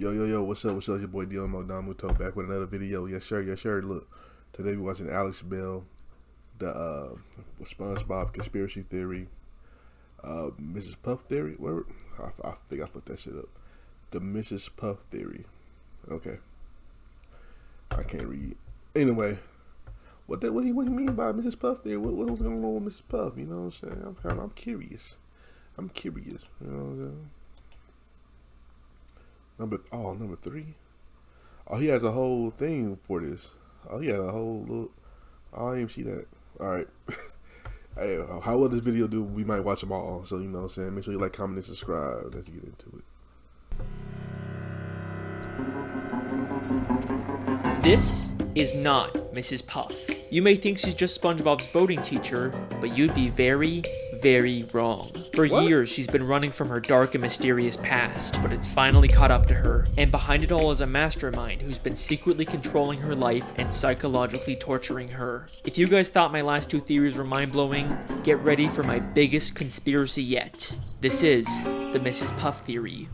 Yo, what's up? Your boy Domuto back with another video. Yes, sir. Look, today we watching Alex Bale, the Spongebob conspiracy theory, Mrs. Puff theory. Where I think I fucked that shit up. The Mrs. Puff theory. Okay, I can't read. Anyway, what do you mean by Mrs. Puff theory? What's going on with Mrs. Puff? You know what I'm saying? I'm curious. You know what I'm saying? Number 3. Oh, he has a whole thing for this. Oh, he had a whole little. Oh, I didn't even see that. All right. Hey, how will this video do? We might watch them all. So, you know what I'm saying? Make sure you like, comment, and subscribe. Let's get into it. This is not Mrs. Puff. You may think she's just SpongeBob's boating teacher, but you'd be very, very wrong. For years, she's been running from her dark and mysterious past, but it's finally caught up to her. And behind it all is a mastermind who's been secretly controlling her life and psychologically torturing her. If you guys thought my last 2 theories were mind-blowing, get ready for my biggest conspiracy yet. This is the Mrs. Puff theory.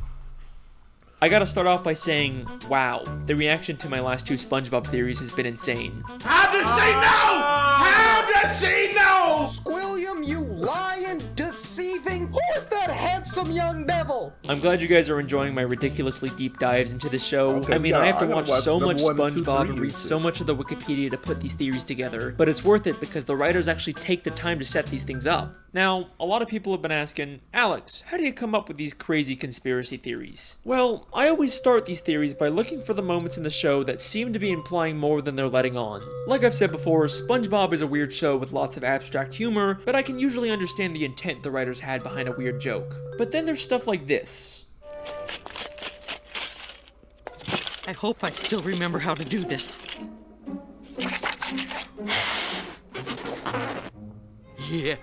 I gotta start off by saying, wow, the reaction to my last 2 SpongeBob theories has been insane. How does she know? How does she know? Squilliam, you lying, deceiving, who is that handsome young devil? I'm glad you guys are enjoying my ridiculously deep dives into the show. Okay, I have to watch so much SpongeBob and read so much of the Wikipedia to put these theories together, but it's worth it because the writers actually take the time to set these things up. Now, a lot of people have been asking, Alex, how do you come up with these crazy conspiracy theories? Well, I always start these theories by looking for the moments in the show that seem to be implying more than they're letting on. Like I've said before, SpongeBob is a weird show with lots of abstract humor, but I can usually understand the intent the writers had behind a weird joke. But then there's stuff like this. I hope I still remember how to do this. Yeah.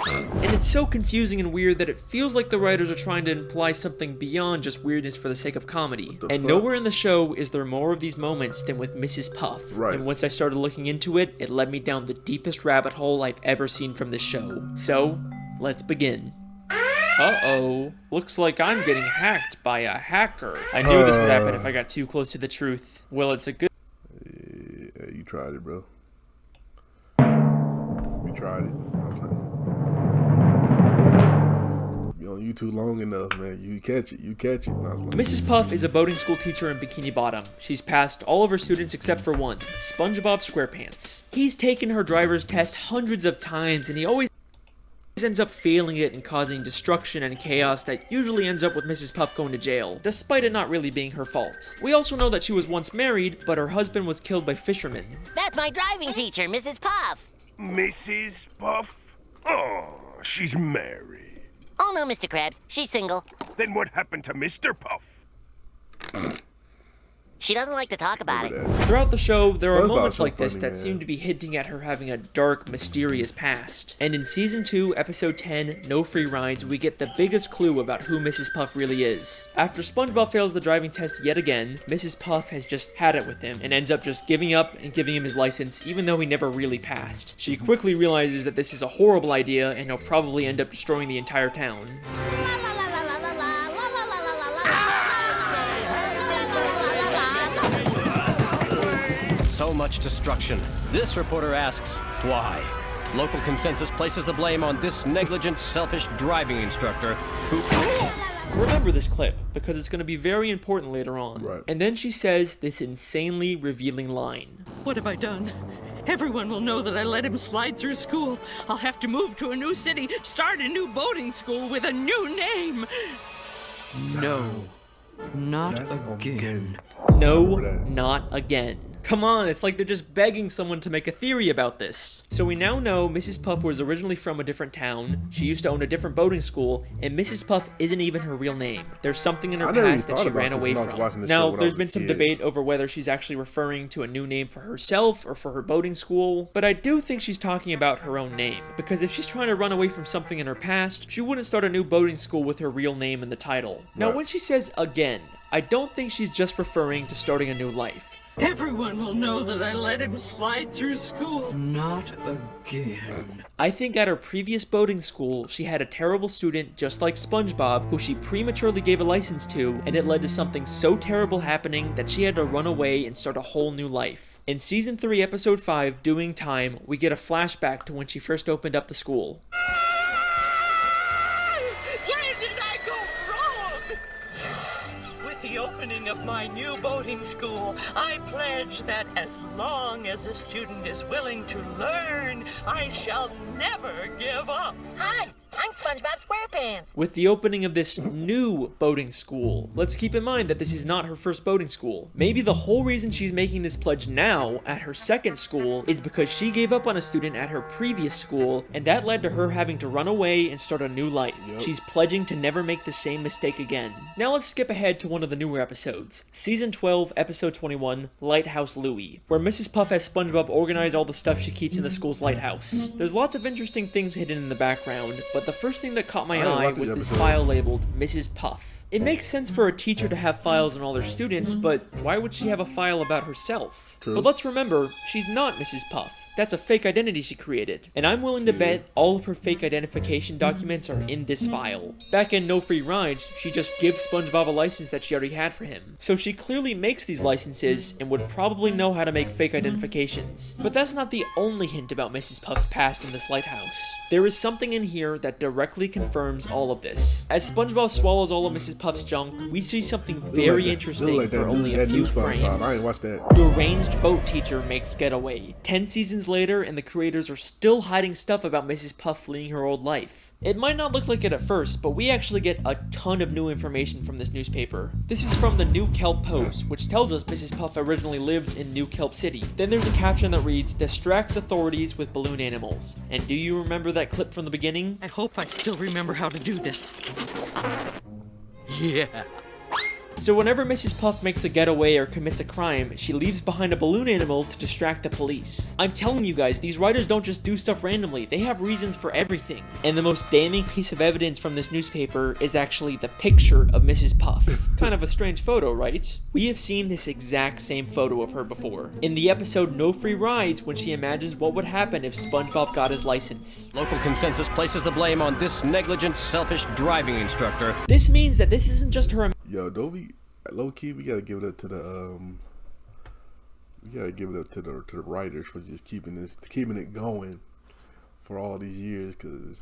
And it's so confusing and weird that it feels like the writers are trying to imply something beyond just weirdness for the sake of comedy. And nowhere in the show is there more of these moments than with Mrs. Puff. Right. And once I started looking into it, it led me down the deepest rabbit hole I've ever seen from this show. So, let's begin. Uh-oh. Looks like I'm getting hacked by a hacker. I knew this would happen if I got too close to the truth. Well, it's a good... Yeah, you tried it, bro. You tried it. You too long enough, man. You catch it. Mrs. Puff is a boating school teacher in Bikini Bottom. She's passed all of her students except for one, SpongeBob SquarePants. He's taken her driver's test hundreds of times, and he always ends up failing it and causing destruction and chaos that usually ends up with Mrs. Puff going to jail, despite it not really being her fault. We also know that she was once married, but her husband was killed by fishermen. That's my driving teacher, Mrs. Puff. Mrs. Puff? Oh, she's married. Oh no, Mr. Krabs, she's single. Then what happened to Mr. Puff? She doesn't like to talk about it. Throughout the show, there are moments like this that seem to be hinting at her having a dark, mysterious past. And in Season 2, Episode 10, No Free Rides, we get the biggest clue about who Mrs. Puff really is. After SpongeBob fails the driving test yet again, Mrs. Puff has just had it with him and ends up just giving up and giving him his license even though he never really passed. She quickly realizes that this is a horrible idea and he'll probably end up destroying the entire town. So much destruction. This reporter asks, why? Local consensus places the blame on this negligent, selfish driving instructor who... Remember this clip, because it's going to be very important later on. Right. And then she says this insanely revealing line. What have I done? Everyone will know that I let him slide through school. I'll have to move to a new city, start a new boating school with a new name. No. Not again. No, not again. Come on, it's like they're just begging someone to make a theory about this. So we now know Mrs. Puff was originally from a different town, she used to own a different boating school, and Mrs. Puff isn't even her real name. There's something in her past that she ran away from. Now, there's been some debate over whether she's actually referring to a new name for herself or for her boating school, but I do think she's talking about her own name, because if she's trying to run away from something in her past, she wouldn't start a new boating school with her real name in the title. Now, when she says again, I don't think she's just referring to starting a new life. Everyone will know that I let him slide through school. Not again. I think at her previous boating school, she had a terrible student just like Spongebob who she prematurely gave a license to, and it led to something so terrible happening that she had to run away and start a whole new life. In Season 3, Episode 5, Doing Time, we get a flashback to when she first opened up the school. Where did I go wrong? With the opening of my new boating school, I pledge that as long as a student is willing to learn, I shall never give up. Hi, I'm SpongeBob SquarePants. With the opening of this new boating school, let's keep in mind that this is not her first boating school. Maybe the whole reason she's making this pledge now at her second school is because she gave up on a student at her previous school, and that led to her having to run away and start a new life. She's pledging to never make the same mistake again. Now let's skip ahead to one of the newer episodes. Season 12, Episode 21, Lighthouse Louie, where Mrs. Puff has SpongeBob organize all the stuff she keeps in the school's lighthouse. There's lots of interesting things hidden in the background, but the first thing that caught my eye was this file labeled Mrs. Puff. It makes sense for a teacher to have files on all their students, but why would she have a file about herself? True. But let's remember, she's not Mrs. Puff. That's a fake identity she created. And I'm willing to bet all of her fake identification documents are in this file. Back in No Free Rides, she just gives SpongeBob a license that she already had for him. So she clearly makes these licenses and would probably know how to make fake identifications. But that's not the only hint about Mrs. Puff's past in this lighthouse. There is something in here that directly confirms all of this. As SpongeBob swallows all of Mrs. Puff's junk, we see something very interesting for only a few frames. I ain't watched that. The arranged boat teacher makes getaway. 10 seasons later, and the creators are still hiding stuff about Mrs. Puff fleeing her old life. It might not look like it at first, but we actually get a ton of new information from this newspaper. This is from the New Kelp Post, which tells us Mrs. Puff originally lived in New Kelp City. Then there's a caption that reads, "Distracts authorities with balloon animals." And do you remember that clip from the beginning? I hope I still remember how to do this. Yeah. So whenever Mrs. Puff makes a getaway or commits a crime, she leaves behind a balloon animal to distract the police. I'm telling you guys, these writers don't just do stuff randomly, they have reasons for everything. And the most damning piece of evidence from this newspaper is actually the picture of Mrs. Puff. Kind of a strange photo, right? We have seen this exact same photo of her before. In the episode No Free Rides, when she imagines what would happen if SpongeBob got his license. Local consensus places the blame on this negligent, selfish driving instructor. This means that this isn't just her. Yo, don't we low key? We gotta give it up to the to the writers for just keeping it going for all these years, cause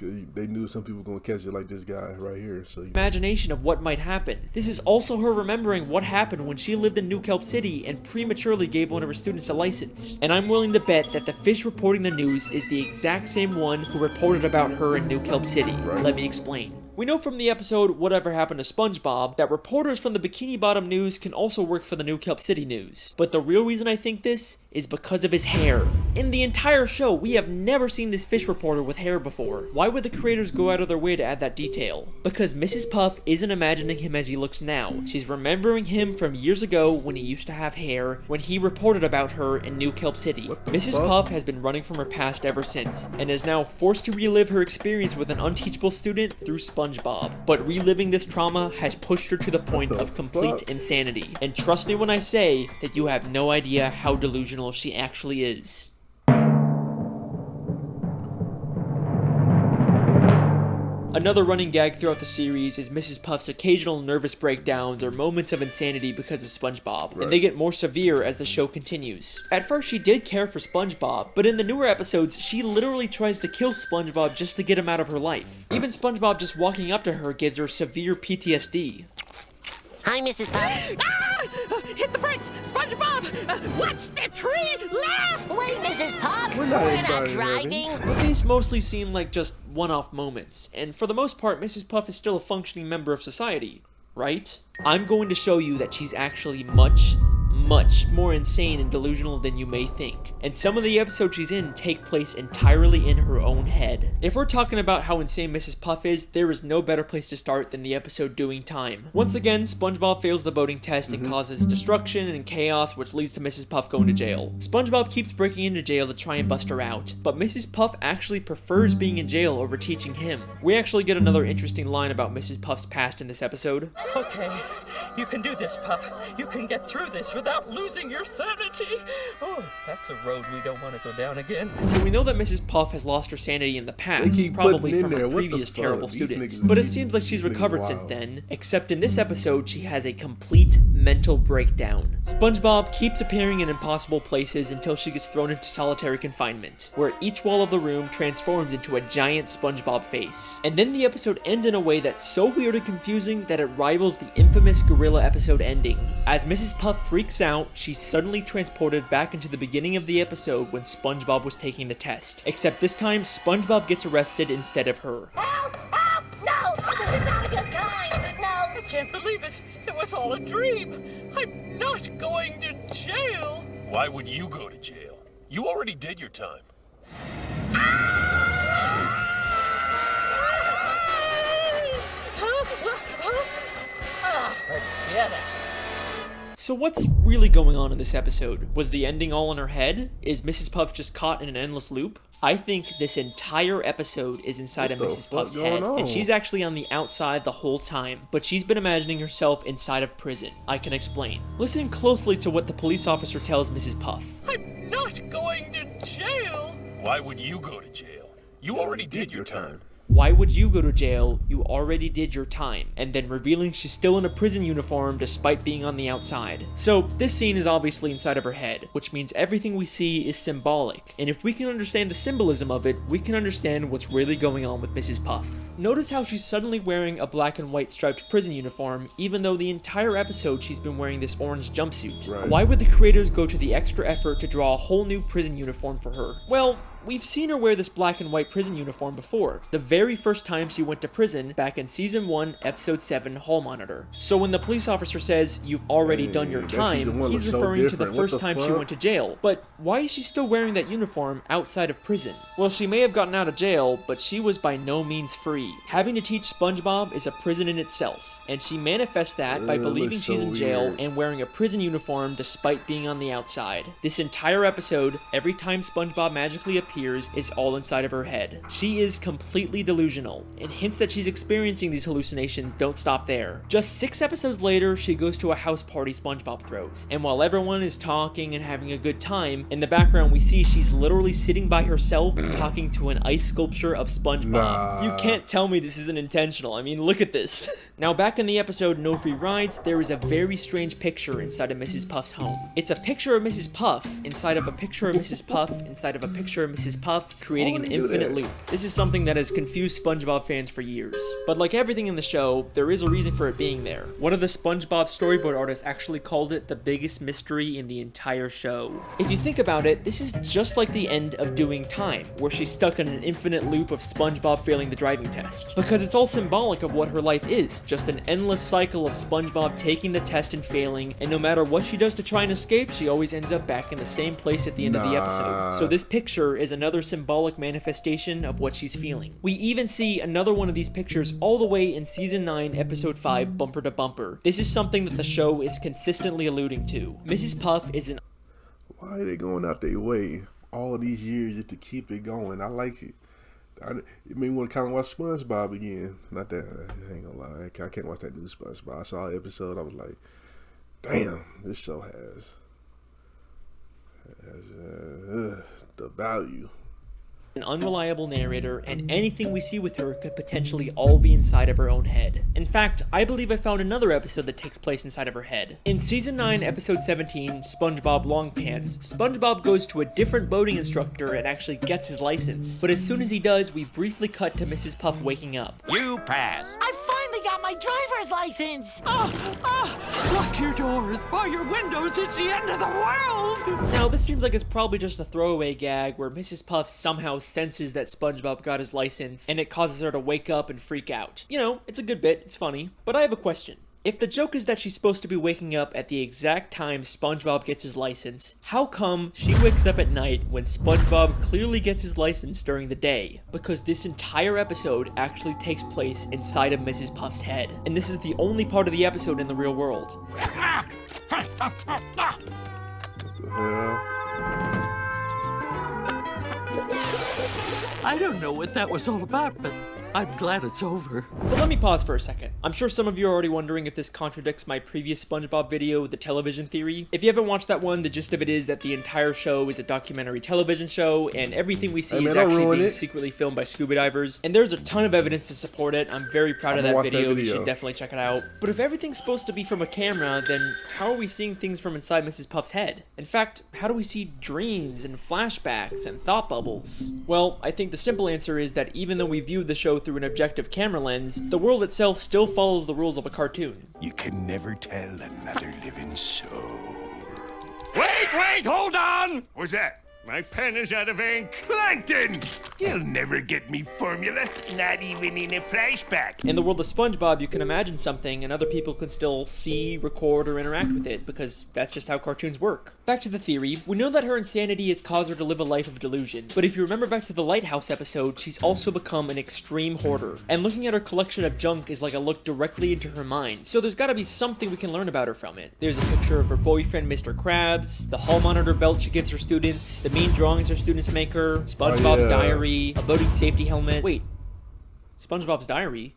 they knew some people gonna catch it like this guy right here. So Imagination of what might happen. This is also her remembering what happened when she lived in New Kelp City and prematurely gave one of her students a license. And I'm willing to bet that the fish reporting the news is the exact same one who reported about her in New Kelp City. Right. Let me explain. We know from the episode Whatever Happened to SpongeBob that reporters from the Bikini Bottom News can also work for the New Kelp City News. But the real reason I think this is because of his hair. In the entire show, we have never seen this fish reporter with hair before. Why would the creators go out of their way to add that detail? Because Mrs. Puff isn't imagining him as he looks now. She's remembering him from years ago when he used to have hair, when he reported about her in New Kelp City. Mrs. Puff has been running from her past ever since, and is now forced to relive her experience with an unteachable student through SpongeBob. But reliving this trauma has pushed her to the point of complete insanity. And trust me when I say that you have no idea how delusional she actually is. Another running gag throughout the series is Mrs. Puff's occasional nervous breakdowns or moments of insanity because of SpongeBob, and they get more severe as the show continues. At first, she did care for SpongeBob, but in the newer episodes, she literally tries to kill SpongeBob just to get him out of her life. Even SpongeBob just walking up to her gives her severe PTSD. Hi, Mrs. Puff. Ah! Hit the brakes! SpongeBob! Watch the tree! Laugh! Wait, Mrs. Puff! We're not driving! These mostly seem like just one-off moments, and for the most part, Mrs. Puff is still a functioning member of society, right? I'm going to show you that she's actually much, much more insane and delusional than you may think. And some of the episodes she's in take place entirely in her own head. If we're talking about how insane Mrs. Puff is, there is no better place to start than the episode Doing Time. Once again, SpongeBob fails the boating test and causes destruction and chaos, which leads to Mrs. Puff going to jail. SpongeBob keeps breaking into jail to try and bust her out, but Mrs. Puff actually prefers being in jail over teaching him. We actually get another interesting line about Mrs. Puff's past in this episode. Okay, you can do this, Puff. You can get through this without losing your sanity. Oh, that's a road we don't want to go down again. So we know that Mrs. Puff has lost her sanity in the past, keep probably putting from in her there, what the previous fuck? terrible These students. niggas But it is- seems like she's these niggas recovered since wild. then, except in this episode she has a complete mental breakdown. SpongeBob keeps appearing in impossible places until she gets thrown into solitary confinement, where each wall of the room transforms into a giant SpongeBob face. And then the episode ends in a way that's so weird and confusing that it rivals the infamous gorilla episode ending. As Mrs. Puff freaks out, she's suddenly transported back into the beginning of the episode when SpongeBob was taking the test. Except this time, SpongeBob gets arrested instead of her. Help! Help! No! This is not a good time! No! I can't believe it. It was all a dream. I'm not going to jail. Why would you go to jail? You already did your time. Forget it. So what's really going on in this episode? Was the ending all in her head? Is Mrs. Puff just caught in an endless loop? I think this entire episode is inside of What the Mrs. fuck Puff's going head, on? and she's actually on the outside the whole time, but she's been imagining herself inside of prison. I can explain. Listen closely to what the police officer tells Mrs. Puff. I'm not going to jail. Why would you go to jail? You already did your time. Why would you go to jail? You already did your time. And then revealing she's still in a prison uniform despite being on the outside. So this scene is obviously inside of her head, which means everything we see is symbolic. And if we can understand the symbolism of it, we can understand what's really going on with Mrs. Puff. Notice how she's suddenly wearing a black and white striped prison uniform, even though the entire episode she's been wearing this orange jumpsuit. Right. Why would the creators go to the extra effort to draw a whole new prison uniform for her? Well, we've seen her wear this black and white prison uniform before, the very first time she went to prison back in Season 1, Episode 7, Hall Monitor. So when the police officer says, "You've already done your that time," season one he's looks so referring to the different. What first the time she fuck? went to jail. But why is she still wearing that uniform outside of prison? Well, she may have gotten out of jail, but she was by no means free. Having to teach SpongeBob is a prison in itself, and she manifests that by Ugh, believing looks she's so in jail weird. and wearing a prison uniform despite being on the outside. This entire episode, every time SpongeBob magically appears, is all inside of her head. She is completely delusional, and hints that she's experiencing these hallucinations don't stop there. Just 6 episodes later, she goes to a house party SpongeBob throws, and while everyone is talking and having a good time, in the background we see she's literally sitting by herself talking to an ice sculpture of SpongeBob. Nah. You can't tell me this isn't intentional. I mean, look at this. Now, back in the episode No Free Rides, there is a very strange picture inside of Mrs. Puff's home. It's a picture of Mrs. Puff inside of a picture of Mrs. Puff inside of a picture of Mrs. Puff, creating an Why would you do infinite that? loop. This is something that has confused SpongeBob fans for years. But like everything in the show, there is a reason for it being there. One of the SpongeBob storyboard artists actually called it the biggest mystery in the entire show. If you think about it, this is just like the end of Doing Time, where she's stuck in an infinite loop of SpongeBob failing the driving test. Because it's all symbolic of what her life is, just an endless cycle of SpongeBob taking the test and failing, and no matter what she does to try and escape, she always ends up back in the same place at the end of the episode. So this picture is another symbolic manifestation of what she's feeling. We even see another one of these pictures all the way in Season 9, Episode 5, Bumper to Bumper. This is something that the show is consistently alluding to. Mrs. Puff is an Why are they going out their way all of these years just to keep it going? I like it. It made me want to kind of watch SpongeBob again. Not that, I ain't gonna lie. I can't watch that new SpongeBob. I saw an episode, I was like, damn, this show has the value. an unreliable narrator, and anything we see with her could potentially all be inside of her own head. In fact, I believe I found another episode that takes place inside of her head. In Season 9, Episode 17, SpongeBob Longpants, SpongeBob goes to a different boating instructor and actually gets his license. But as soon as he does, we briefly cut to Mrs. Puff waking up. You pass. I finally got my driver's license! Lock your doors, bar your windows, it's the end of the world! Now, this seems like it's probably just a throwaway gag where Mrs. Puff somehow senses that SpongeBob got his license, and it causes her to wake up and freak out. You know, it's a good bit, it's funny, but I have a question. If the joke is that she's supposed to be waking up at the exact time SpongeBob gets his license, how come she wakes up at night when SpongeBob clearly gets his license during the day? Because this entire episode actually takes place inside of Mrs. Puff's head. And this is the only part of the episode in the real world. What the hell? I don't know what that was all about, but I'm glad it's over. But let me pause for a second. I'm sure some of you are already wondering if this contradicts my previous SpongeBob video, The Television Theory. If you haven't watched that one, the gist of it is that the entire show is a documentary television show, and everything we see is actually being secretly filmed by scuba divers. And there's a ton of evidence to support it. I'm very proud of that video. You should definitely check it out. But if everything's supposed to be from a camera, then how are we seeing things from inside Mrs. Puff's head? In fact, how do we see dreams and flashbacks and thought bubbles? Well, I think the simple answer is that even though we view the show through an objective camera lens, the world itself still follows the rules of a cartoon. You can never tell another living soul. Wait, hold on! What's that? My pen is out of ink. Plankton! You'll never get me formula, not even in a flashback. In the world of SpongeBob, you can imagine something and other people can still see, record, or interact with it, because that's just how cartoons work. Back to the theory, we know that her insanity has caused her to live a life of delusion, but if you remember back to the Lighthouse episode, she's also become an extreme hoarder, and looking at her collection of junk is like a look directly into her mind, so there's gotta be something we can learn about her from it. There's a picture of her boyfriend, Mr. Krabs, the hall monitor belt she gives her students, the mean drawings her students make her, SpongeBob's diary, a boating safety helmet. Wait, SpongeBob's diary?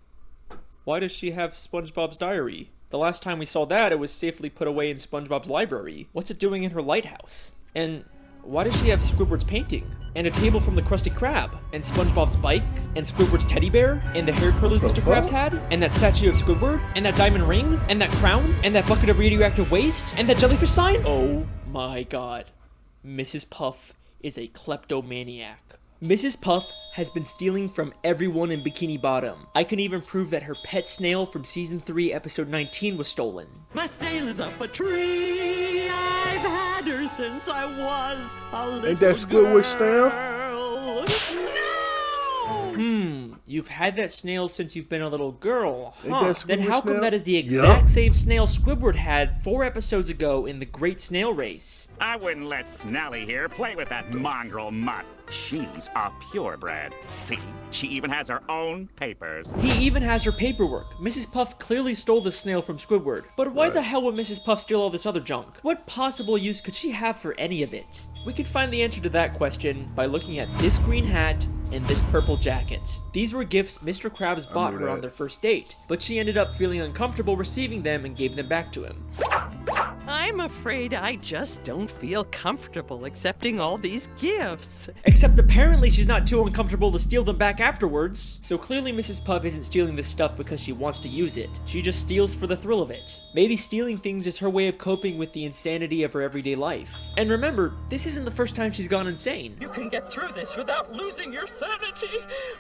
Why does she have SpongeBob's diary? The last time we saw that, it was safely put away in SpongeBob's library. What's it doing in her lighthouse? And why does she have Squidward's painting? And a table from the Krusty Krab? And SpongeBob's bike? And Squidward's teddy bear? And the hair curlers Mr. Krabs had? And that statue of Squidward? And that diamond ring? And that crown? And that bucket of radioactive waste? And that jellyfish sign? Oh my god. Mrs. Puff is a kleptomaniac. Mrs. Puff has been stealing from everyone in Bikini Bottom. I can even prove that her pet snail from season 3 episode 19 was stolen. My snail is up a tree. I've had her since I was a little Ain't that Squidward snail? girl. You've had that snail since you've been a little girl, Ain't huh? that Then how Squidward come snail? that is the exact same snail Squidward had 4 episodes ago in the Great Snail Race? I wouldn't let Snelly here play with that mongrel mutt. She's a purebred. See, she even has her own papers. He even has her paperwork. Mrs. Puff clearly stole the snail from Squidward. But why the hell would Mrs. Puff steal all this other junk? What possible use could she have for any of it? We could find the answer to that question by looking at this green hat and this purple jacket. These were gifts Mr. Krabs bought her on their first date, but she ended up feeling uncomfortable receiving them and gave them back to him. I'm afraid I just don't feel comfortable accepting all these gifts. Except apparently she's not too uncomfortable to steal them back afterwards. So clearly Mrs. Puff isn't stealing this stuff because she wants to use it. She just steals for the thrill of it. Maybe stealing things is her way of coping with the insanity of her everyday life. And remember, this isn't the first time she's gone insane. You can get through this without losing your sanity.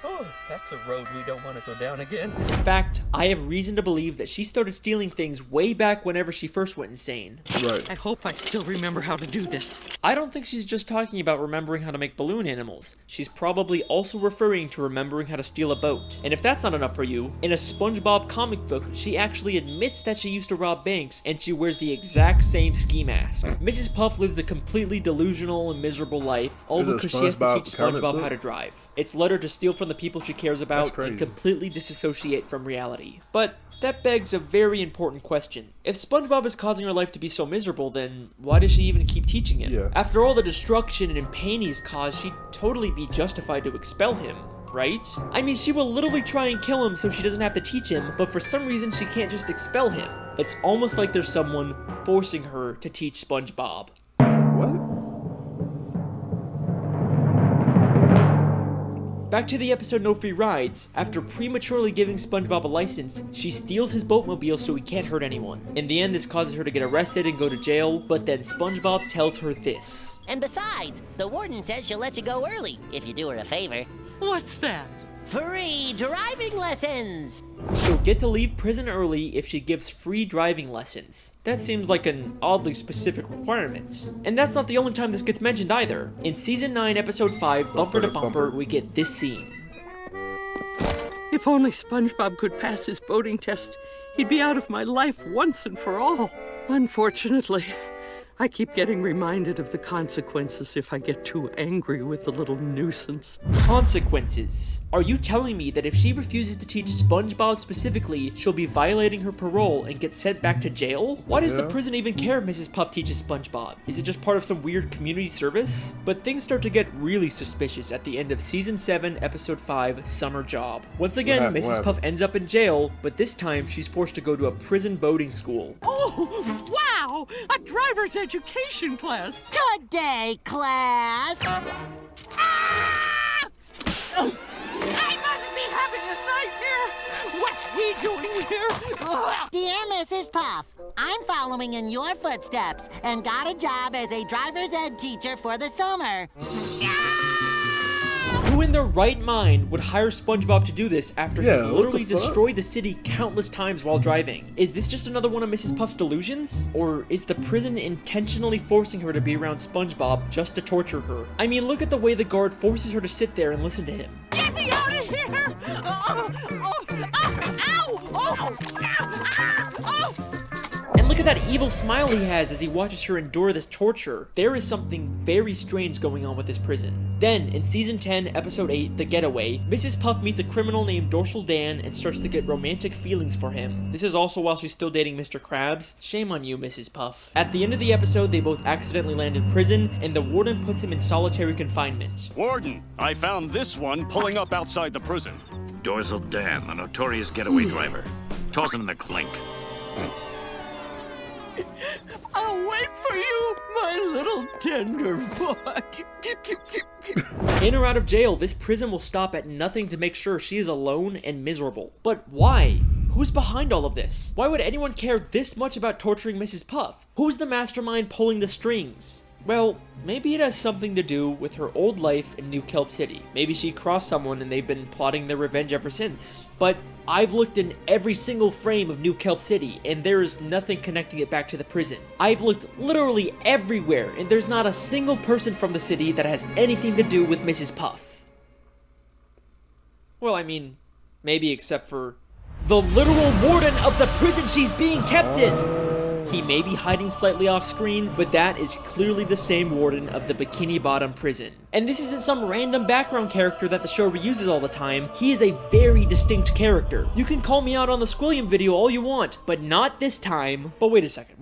Oh, that's a road we don't want to go down again. In fact, I have reason to believe that she started stealing things way back whenever she first went insane. Right. I hope I still remember how to do this. I don't think she's just talking about remembering how to make balloon animals. She's probably also referring to remembering how to steal a boat. And if that's not enough for you, in a SpongeBob comic book, she actually admits that she used to rob banks and she wears the exact same ski mask. Mrs. Puff lives a completely delusional and miserable life, all There's a because she has to teach SpongeBob comic SpongeBob book? how to drive. It's led her to steal from the people she cares about and completely disassociate from reality. But that begs a very important question. If SpongeBob is causing her life to be so miserable, then why does she even keep teaching him? Yeah. After all the destruction and pain he's caused, she'd totally be justified to expel him, right? I mean, she will literally try and kill him so she doesn't have to teach him, but for some reason she can't just expel him. It's almost like there's someone forcing her to teach SpongeBob. What? Back to the episode No Free Rides, after prematurely giving SpongeBob a license, she steals his boatmobile so he can't hurt anyone. In the end, this causes her to get arrested and go to jail, but then SpongeBob tells her this. And besides, the warden says she'll let you go early if you do her a favor. What's that? Free driving lessons! She'll get to leave prison early if she gives free driving lessons. That seems like an oddly specific requirement. And that's not the only time this gets mentioned either. In Season 9, Episode 5, Bumper to Bumper, we get this scene. If only SpongeBob could pass his boating test, he'd be out of my life once and for all. Unfortunately, I keep getting reminded of the consequences if I get too angry with the little nuisance. Consequences? Are you telling me that if she refuses to teach SpongeBob specifically, she'll be violating her parole and get sent back to jail? Why does the prison even care if Mrs. Puff teaches SpongeBob? Is it just part of some weird community service? But things start to get really suspicious at the end of Season 7, Episode 5, Summer Job. Once again, Mrs. Puff ends up in jail, but this time she's forced to go to a prison boating school. Oh, wow! A driver's education class! Good day, class! Ah! I must be having a nightmare! What's he doing here? Dear Mrs. Puff, I'm following in your footsteps and got a job as a driver's ed teacher for the summer. Who in their right mind would hire SpongeBob to do this after he's literally destroyed the city countless times while driving? Is this just another one of Mrs. Puff's delusions? Or is the prison intentionally forcing her to be around SpongeBob just to torture her? I mean, look at the way the guard forces her to sit there and listen to him. Get me out of here! And look at that evil smile he has as he watches her endure this torture. There is something very strange going on with this prison. Then, in Season 10, Episode 8, The Getaway, Mrs. Puff meets a criminal named Dorsal Dan and starts to get romantic feelings for him. This is also while she's still dating Mr. Krabs. Shame on you, Mrs. Puff. At the end of the episode, they both accidentally land in prison, and the warden puts him in solitary confinement. Warden, I found this one pulling up outside the prison. Dorsal Dan, a notorious getaway driver. Toss him in the clink. I'll wait for you, my little tender boy. In or out of jail, this prison will stop at nothing to make sure she is alone and miserable. But why? Who's behind all of this? Why would anyone care this much about torturing Mrs. Puff? Who's the mastermind pulling the strings? Well, maybe it has something to do with her old life in New Kelp City. Maybe she crossed someone and they've been plotting their revenge ever since. But I've looked in every single frame of New Kelp City, and there is nothing connecting it back to the prison. I've looked literally everywhere, and there's not a single person from the city that has anything to do with Mrs. Puff. Well, I mean, maybe except for the literal warden of the prison she's being kept in! He may be hiding slightly off screen, but that is clearly the same warden of the Bikini Bottom prison. And this isn't some random background character that the show reuses all the time. He is a very distinct character. You can call me out on the Squilliam video all you want, but not this time. But wait a second.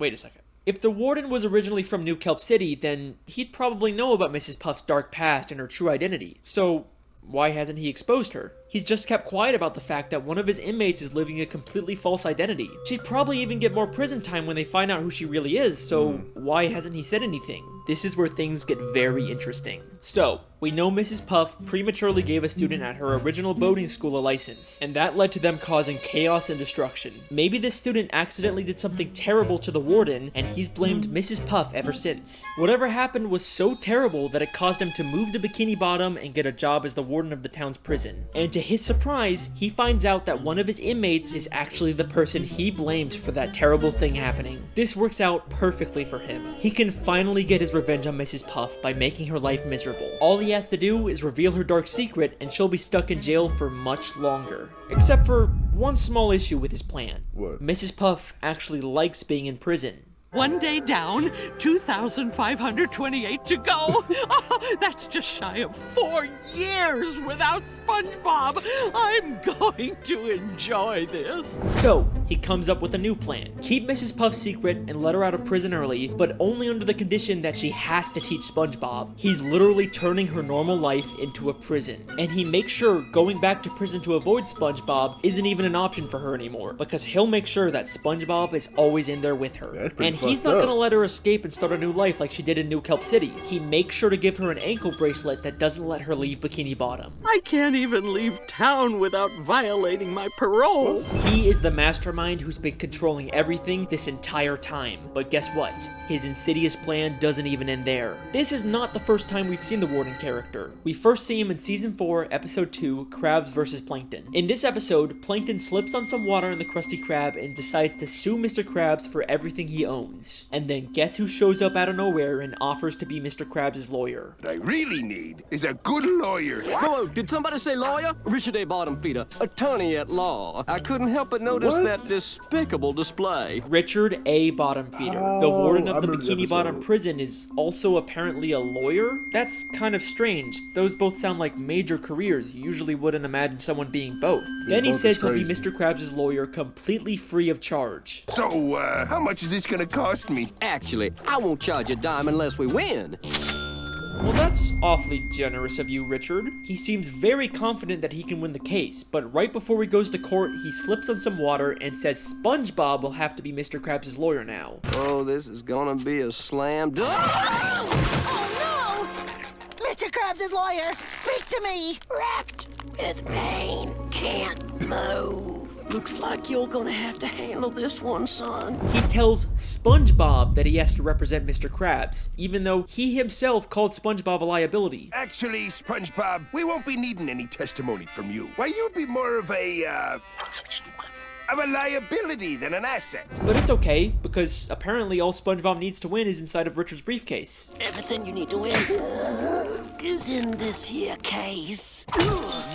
If the warden was originally from New Kelp City, then he'd probably know about Mrs. Puff's dark past and her true identity. So why hasn't he exposed her? He's just kept quiet about the fact that one of his inmates is living a completely false identity. She'd probably even get more prison time when they find out who she really is, so why hasn't he said anything? This is where things get very interesting. So, we know Mrs. Puff prematurely gave a student at her original boating school a license, and that led to them causing chaos and destruction. Maybe this student accidentally did something terrible to the warden, and he's blamed Mrs. Puff ever since. Whatever happened was so terrible that it caused him to move to Bikini Bottom and get a job as the warden of the town's prison. And to his surprise, he finds out that one of his inmates is actually the person he blames for that terrible thing happening. This works out perfectly for him. He can finally get his revenge on Mrs. Puff by making her life miserable. All he has to do is reveal her dark secret, and she'll be stuck in jail for much longer. Except for one small issue with his plan. What? Mrs. Puff actually likes being in prison. One day down, 2,528 to go. Oh, that's just shy of 4 years without SpongeBob. I'm going to enjoy this. So, he comes up with a new plan. Keep Mrs. Puff's secret and let her out of prison early, but only under the condition that she has to teach SpongeBob. He's literally turning her normal life into a prison. And he makes sure going back to prison to avoid SpongeBob isn't even an option for her anymore, because he'll make sure that SpongeBob is always in there with her. And he's not gonna let her escape and start a new life like she did in New Kelp City. He makes sure to give her an ankle bracelet that doesn't let her leave Bikini Bottom. I can't even leave town without violating my parole. He is the mastermind who's been controlling everything this entire time. But guess what? His insidious plan doesn't even end there. This is not the first time we've seen the warden character. We first see him in Season 4, Episode 2, Krabs vs. Plankton. In this episode, Plankton slips on some water in the Krusty Krab and decides to sue Mr. Krabs for everything he owns. And then guess who shows up out of nowhere and offers to be Mr. Krabs' lawyer? What I really need is a good lawyer. Whoa, did somebody say lawyer? Richard A. Bottom Feeder, attorney at law. I couldn't help but notice that that despicable display? Richard A. Bottom Feeder, the warden I of the remember this Bikini Bottom episode. prison, is also apparently a lawyer? That's kind of strange. Those both sound like major careers. You usually wouldn't imagine someone being both. Then he both says is he'll be crazy. Mr. Krabs' lawyer completely free of charge. So, how much is this gonna cost me? Actually, I won't charge a dime unless we win. Well, that's awfully generous of you, Richard. He seems very confident that he can win the case, but right before he goes to court, he slips on some water and says SpongeBob will have to be Mr. Krabs' lawyer now. Oh, this is gonna be a slam dunk. Oh no! Mr. Krabs' lawyer, speak to me! Racked with pain, can't move. Looks like you're gonna have to handle this one, son. He tells SpongeBob that he has to represent Mr. Krabs, even though he himself called SpongeBob a liability. Actually, SpongeBob, we won't be needing any testimony from you. Why, you'd be more of a liability than an asset. But it's okay, because apparently all SpongeBob needs to win is inside of Richard's briefcase. Everything you need to win is in this here case.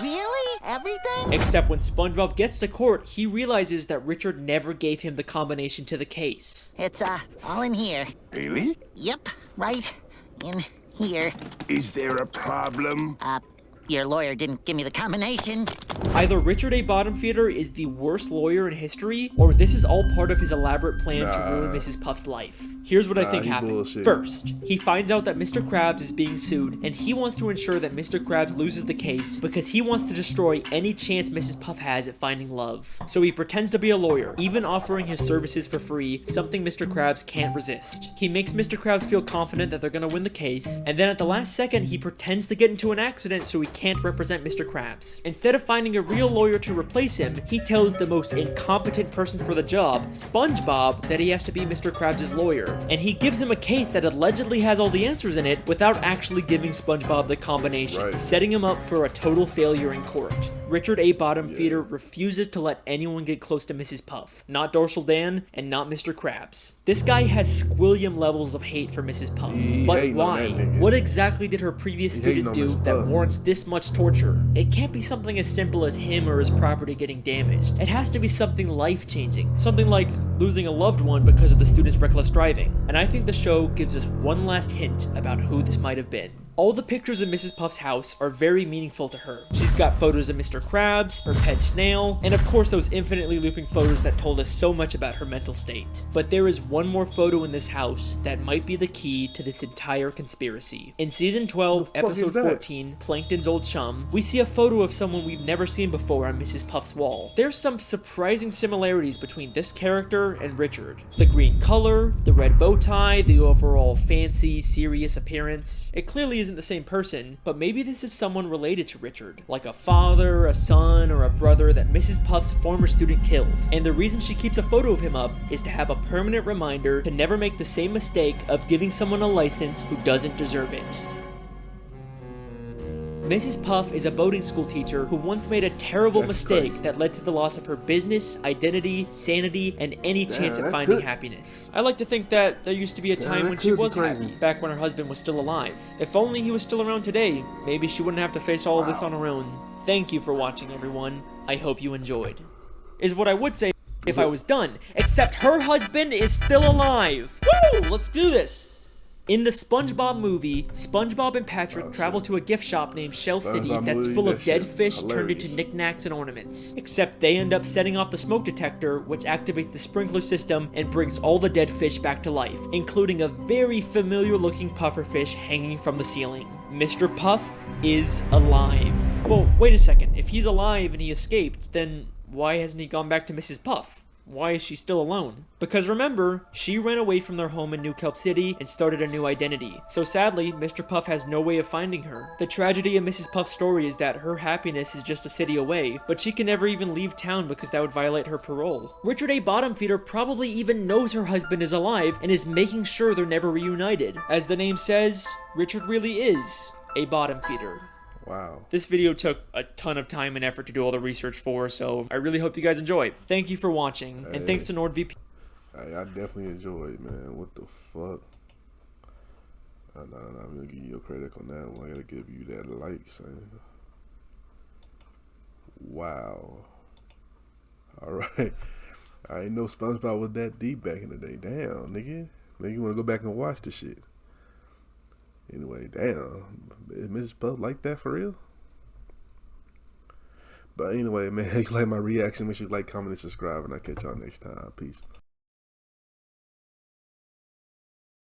Really? Everything? Except when SpongeBob gets to court, he realizes that Richard never gave him the combination to the case. It's, all in here. Really? Yep, right in here. Is there a problem? Your lawyer didn't give me the combination. Either Richard A. Bottomfeeder is the worst lawyer in history, or this is all part of his elaborate plan to ruin Mrs. Puff's life. Here's what I think he happened. bullshit. First, he finds out that Mr. Krabs is being sued, and he wants to ensure that Mr. Krabs loses the case because he wants to destroy any chance Mrs. Puff has at finding love. So he pretends to be a lawyer, even offering his services for free, something Mr. Krabs can't resist. He makes Mr. Krabs feel confident that they're gonna win the case, and then at the last second, he pretends to get into an accident so he can't represent Mr. Krabs. Instead of finding a real lawyer to replace him, he tells the most incompetent person for the job, SpongeBob, that he has to be Mr. Krabs' lawyer. And he gives him a case that allegedly has all the answers in it without actually giving SpongeBob the combination, setting him up for a total failure in court. Richard A. Bottomfeeder refuses to let anyone get close to Mrs. Puff. Not Dorsal Dan, and not Mr. Krabs. This guy has squillion levels of hate for Mrs. Puff. But why? What exactly did her previous student do that warrants this much torture? It can't be something as simple as him or his property getting damaged. It has to be something life-changing. Something like losing a loved one because of the student's reckless driving. And I think the show gives us one last hint about who this might have been. All the pictures of Mrs. Puff's house are very meaningful to her. She's got photos of Mr. Krabs, her pet snail, and of course those infinitely looping photos that told us so much about her mental state. But there is one more photo in this house that might be the key to this entire conspiracy. In season 12, episode 14, Plankton's Old Chum, we see a photo of someone we've never seen before on Mrs. Puff's wall. There's some surprising similarities between this character and Richard. The green color, the red bow tie, the overall fancy, serious appearance. It clearly isn't the same person, but maybe this is someone related to Richard, like a father, a son, or a brother that Mrs. Puff's former student killed. And the reason she keeps a photo of him up is to have a permanent reminder to never make the same mistake of giving someone a license who doesn't deserve it. Mrs. Puff is a boating school teacher who once made a terrible mistake that led to the loss of her business, identity, sanity, and any chance at finding happiness. I like to think that there used to be a time when she was happy, back when her husband was still alive. If only he was still around today, maybe she wouldn't have to face all of this on her own. Thank you for watching, everyone. I hope you enjoyed. Is what I would say if I was done, except her husband is still alive. Woo! Let's do this! In the SpongeBob movie, SpongeBob and Patrick travel to a gift shop named Shell City that's full of dead fish turned into knickknacks and ornaments. Except they end up setting off the smoke detector, which activates the sprinkler system and brings all the dead fish back to life, including a very familiar looking pufferfish hanging from the ceiling. Mr. Puff is alive. Well, wait a second. If he's alive and he escaped, then why hasn't he gone back to Mrs. Puff? Why is she still alone? Because remember, she ran away from their home in New Kelp City and started a new identity. So sadly, Mr. Puff has no way of finding her. The tragedy of Mrs. Puff's story is that her happiness is just a city away, but she can never even leave town because that would violate her parole. Richard A. Bottomfeeder probably even knows her husband is alive and is making sure they're never reunited. As the name says, Richard really is a bottom feeder. Wow. This video took a ton of time and effort to do all the research for, so I really hope you guys enjoy. Thank you for watching, and thanks to NordVPN. I definitely enjoyed, man. What the fuck? I'm gonna give you a credit on that one. I gotta give you that like, son. Wow. All right. I didn't know SpongeBob was that deep back in the day. Damn, nigga. Maybe you want to go back and watch the shit. Anyway, damn. Is Mrs. Puff like that for real? But anyway, man, if you like my reaction, make sure you like, comment, and subscribe, and I'll catch y'all next time. Peace.